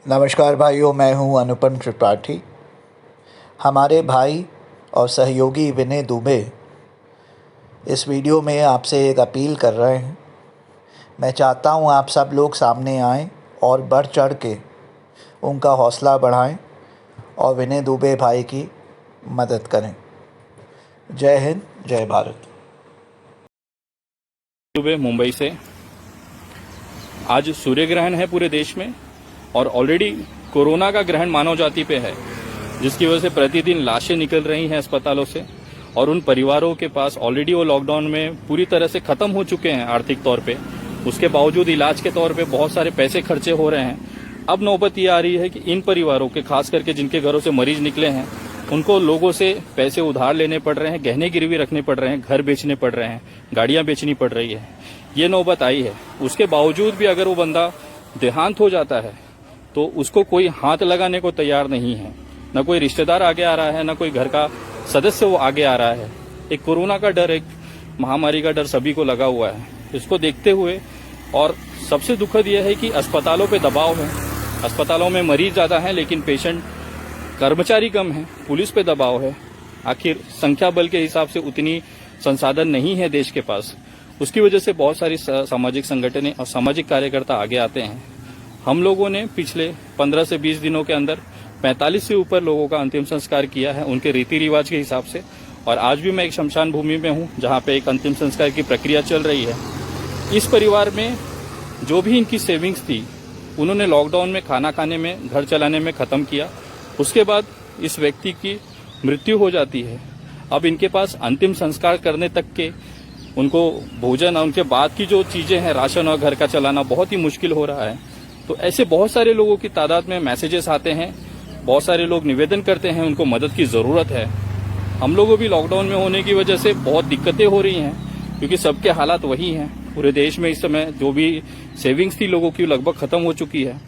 नमस्कार भाइयों, मैं हूं अनुपम त्रिपाठी। हमारे भाई और सहयोगी विनय दुबे इस वीडियो में आपसे एक अपील कर रहे हैं। मैं चाहता हूं आप सब लोग सामने आएं और बढ़ चढ़ के उनका हौसला बढ़ाएं और विनय दुबे भाई की मदद करें। जय हिंद, जय भारत। दुबे मुंबई से। आज सूर्य ग्रहण है पूरे देश में और ऑलरेडी कोरोना का ग्रहण मानव जाति पे है, जिसकी वजह से प्रतिदिन लाशें निकल रही हैं अस्पतालों से और उन परिवारों के पास ऑलरेडी वो लॉकडाउन में पूरी तरह से खत्म हो चुके हैं आर्थिक तौर पे। उसके बावजूद इलाज के तौर पे बहुत सारे पैसे खर्चे हो रहे हैं। अब नौबत ये आ रही है कि इन परिवारों के, खास करके जिनके घरों से मरीज निकले हैं, उनको लोगों से पैसे उधार लेने पड़ रहे हैं, गहने गिरवी रखने पड़ रहे हैं, घर बेचने पड़ रहे हैं, गाड़ियां बेचनी पड़ रही है। ये नौबत आई है। उसके बावजूद भी अगर वो बंदा देहांत हो जाता है तो उसको कोई हाथ लगाने को तैयार नहीं है। न कोई रिश्तेदार आगे आ रहा है, न कोई घर का सदस्य वो आगे आ रहा है। एक कोरोना का डर, एक महामारी का डर सभी को लगा हुआ है। इसको देखते हुए और सबसे दुखद यह है कि अस्पतालों पे दबाव है। अस्पतालों में मरीज ज्यादा हैं लेकिन पेशेंट, कर्मचारी कम है। पुलिस पे दबाव है। आखिर संख्या बल के हिसाब से उतनी संसाधन नहीं है देश के पास। उसकी वजह से बहुत सारी सामाजिक संगठनें और सामाजिक कार्यकर्ता आगे आते हैं। हम लोगों ने पिछले 15 से 20 दिनों के अंदर 45 से ऊपर लोगों का अंतिम संस्कार किया है उनके रीति रिवाज के हिसाब से। और आज भी मैं एक शमशान भूमि में हूं जहां पे एक अंतिम संस्कार की प्रक्रिया चल रही है। इस परिवार में जो भी इनकी सेविंग्स थी उन्होंने लॉकडाउन में खाना खाने में, घर चलाने में खत्म किया। उसके बाद इस व्यक्ति की मृत्यु हो जाती है। अब इनके पास अंतिम संस्कार करने तक के उनको भोजन और उनके बाद की जो चीजें हैं, राशन और घर का चलाना बहुत ही मुश्किल हो रहा है। तो ऐसे बहुत सारे लोगों की तादाद में मैसेजेस आते हैं, बहुत सारे लोग निवेदन करते हैं, उनको मदद की जरूरत है। हम लोगों भी लॉकडाउन में होने की वजह से बहुत दिक्कतें हो रही हैं, क्योंकि सबके हालात वही हैं। पूरे देश में इस समय जो भी सेविंग्स थी लोगों की लगभग खत्म हो चुकी है।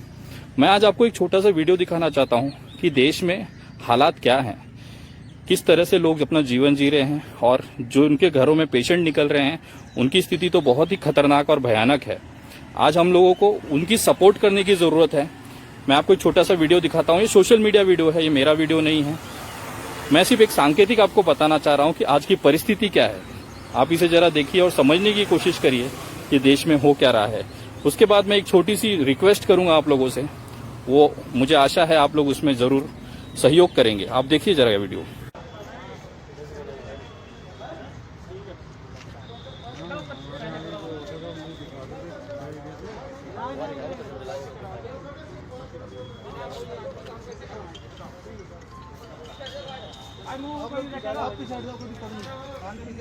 मैं आज आपको एक छोटा सा वीडियो दिखाना चाहता हूं कि देश में हालात क्या हैं, किस तरह से लोग अपना जीवन जी रहे हैं और जो उनके घरों में पेशेंट निकल रहे हैं उनकी स्थिति तो बहुत ही खतरनाक और भयानक है। आज हम लोगों को उनकी सपोर्ट करने की जरूरत है। मैं आपको एक छोटा सा वीडियो दिखाता हूँ। ये सोशल मीडिया वीडियो है, ये मेरा वीडियो नहीं है। मैं सिर्फ एक सांकेतिक आपको बताना चाह रहा हूँ कि आज की परिस्थिति क्या है। आप इसे जरा देखिए और समझने की कोशिश करिए कि देश में हो क्या रहा है। उसके बाद मैं एक छोटी सी रिक्वेस्ट करूंगा आप लोगों से, वो मुझे आशा है आप लोग उसमें जरूर सहयोग करेंगे। आप देखिए जरा वीडियो।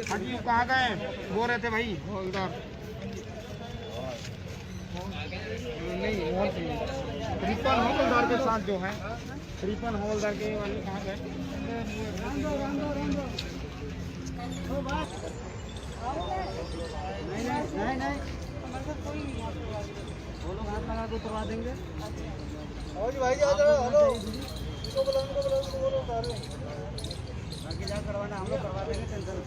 हाँ जी, कहाँ गए? वो रहे थे भाई उधर। नहीं, रिपन हवलदार के साथ जो है, रिपन हवलदार के वाले कहाँ गए? नहीं, वो लोग हाथ लगा के करवा देंगे। भाई हेलो, इसको बोलो बाकी जा करवाना, हम लोग करवा देंगे, टेंशन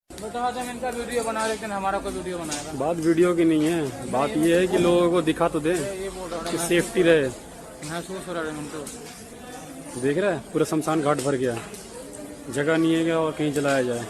बताओ। हम इनका वीडियो बना, लेकिन हमारा कोई वीडियो बनाएगा। बात वीडियो की नहीं है, बात ये है कि लोगों को दिखा तो दे कि सेफ्टी रहे। महसूस हो रहा है उनको। देख रहा है पूरा शमशान घाट भर गया, जगह नहीं है और कहीं जलाया जाए।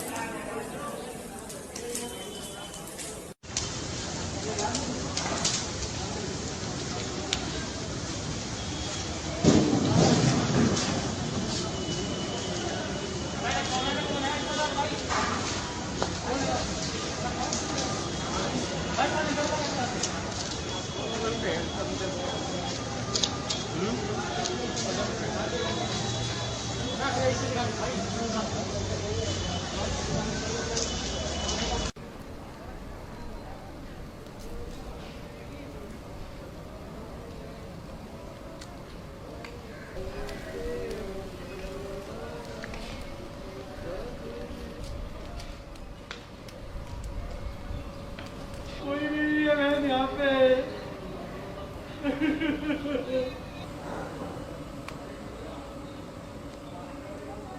कोई भी है यहाँ पे।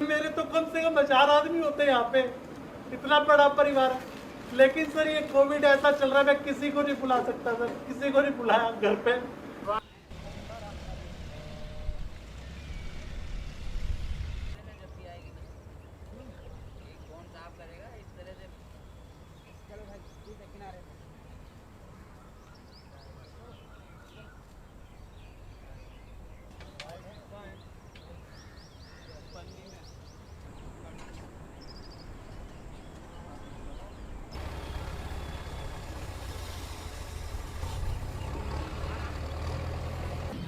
मेरे तो कम से कम 1000 आदमी होते हैं यहाँ पे, इतना बड़ा परिवार। लेकिन सर ये कोविड ऐसा चल रहा है, मैं किसी को नहीं बुला सकता सर, किसी को नहीं बुलाया घर पे।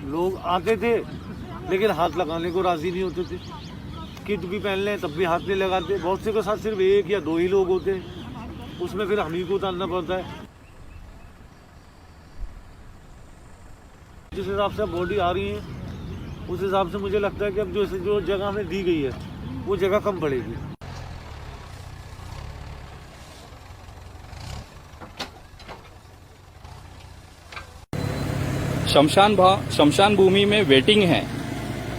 लोग आते थे लेकिन हाथ लगाने को राजी नहीं होते थे। किट भी पहन लें तब भी हाथ नहीं लगाते। बहुत से के साथ सिर्फ 1 या 2 ही लोग होते हैं, उसमें फिर हम ही को उतारना पड़ता है। जिस हिसाब से बॉडी आ रही है उस हिसाब से मुझे लगता है कि अब जो जगह हमें दी गई है वो जगह कम पड़ेगी। शमशान भूमि में वेटिंग है,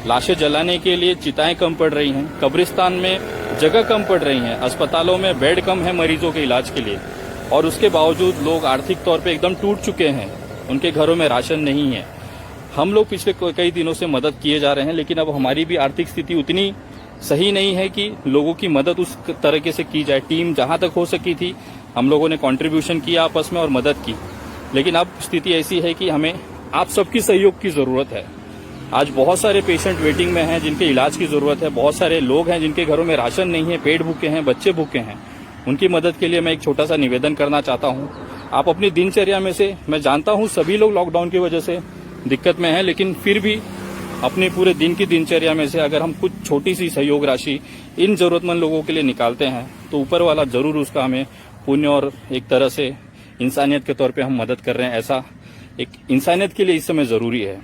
लाशें जलाने के लिए चिताएं कम पड़ रही हैं, कब्रिस्तान में जगह कम पड़ रही हैं, अस्पतालों में बेड कम है मरीजों के इलाज के लिए, और उसके बावजूद लोग आर्थिक तौर पे एकदम टूट चुके हैं, उनके घरों में राशन नहीं है। हम लोग पिछले कई दिनों से मदद किए जा रहे हैं, लेकिन अब हमारी भी आर्थिक स्थिति उतनी सही नहीं है कि लोगों की मदद उस तरीके से की जाए। टीम जहां तक हो सकी थी हम लोगों ने कंट्रीब्यूशन किया आपस में और मदद की, लेकिन अब स्थिति ऐसी है कि हमें आप सबकी सहयोग की जरूरत है। आज बहुत सारे पेशेंट वेटिंग में हैं जिनके इलाज की जरूरत है, बहुत सारे लोग हैं जिनके घरों में राशन नहीं है, पेट भूखे हैं, बच्चे भूखे हैं। उनकी मदद के लिए मैं एक छोटा सा निवेदन करना चाहता हूं। आप अपनी दिनचर्या में से, मैं जानता हूं सभी लोग लॉकडाउन की वजह से दिक्कत में हैं, लेकिन फिर भी अपने पूरे दिन की दिनचर्या में से अगर हम कुछ छोटी सी सहयोग राशि इन जरूरतमंद लोगों के लिए निकालते हैं तो ऊपर वाला जरूर उसका हमें पुण्य और एक तरह से इंसानियत के तौर पे हम मदद कर रहे हैं, ऐसा एक इंसानियत के लिए इस समय जरूरी है।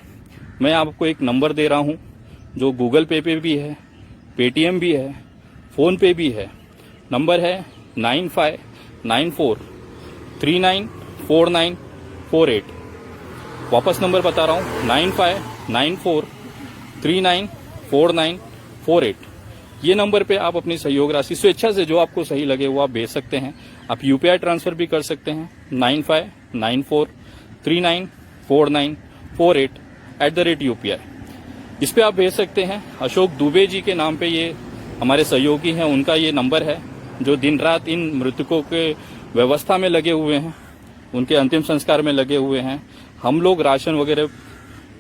मैं आपको एक नंबर दे रहा हूं जो गूगल पे भी है, पेटीएम भी है, फोन पे भी है। नंबर है 9594394948। वापस नंबर बता रहा हूं 9594394948। ये नंबर पे आप अपनी सहयोग राशि स्वेच्छा से जो आपको सही लगे वो आप भेज सकते हैं। आप यूपीआई ट्रांसफर भी कर सकते हैं 9594394948 इस पे आप भेज सकते हैं। अशोक दुबे जी के नाम पे ये हमारे सहयोगी हैं, उनका ये नंबर है जो दिन रात इन मृतकों के व्यवस्था में लगे हुए हैं, उनके अंतिम संस्कार में लगे हुए हैं। हम लोग राशन वगैरह,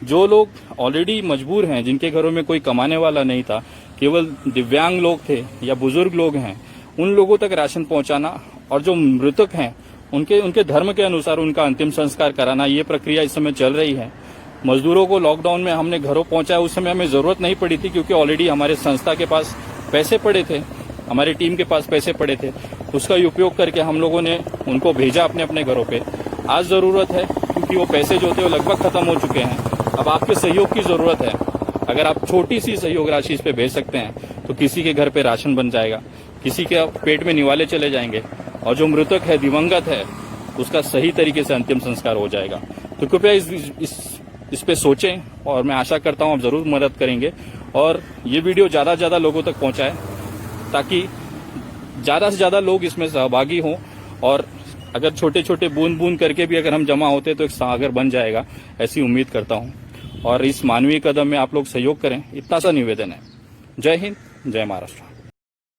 जो लोग ऑलरेडी मजबूर हैं, जिनके घरों में कोई कमाने वाला नहीं था, केवल दिव्यांग लोग थे या बुजुर्ग लोग हैं, उन लोगों तक राशन पहुंचाना और जो मृतक हैं उनके धर्म के अनुसार उनका अंतिम संस्कार कराना, ये प्रक्रिया इस समय चल रही है। मजदूरों को लॉकडाउन में हमने घरों पहुंचाया, उस समय हमें जरूरत नहीं पड़ी थी क्योंकि ऑलरेडी हमारे संस्था के पास पैसे पड़े थे, हमारी टीम के पास पैसे पड़े थे, उसका उपयोग करके हम लोगों ने उनको भेजा अपने अपने घरों पे। आज जरूरत है क्योंकि वो पैसे जो थे वो लगभग खत्म हो चुके हैं, अब आपके सहयोग की जरूरत है। अगर आप छोटी सी सहयोग राशि इस पे भेज सकते हैं तो किसी के घर पे राशन बन जाएगा, किसी के पेट में निवाले चले जाएंगे, और जो मृतक है, दिवंगत है, उसका सही तरीके से अंतिम संस्कार हो जाएगा। तो कृपया इस पे सोचें और मैं आशा करता हूं आप जरूर मदद करेंगे और ये वीडियो ज्यादा से ज्यादा लोगों तक पहुंचाएं ताकि ज्यादा से ज्यादा लोग इसमें सहभागी हों, और अगर छोटे छोटे बूंद बूंद करके भी अगर हम जमा होते तो एक सागर बन जाएगा, ऐसी उम्मीद करता हूं। और इस मानवीय कदम में आप लोग सहयोग करें, इतना सा निवेदन है। जय हिंद, जय महाराष्ट्र।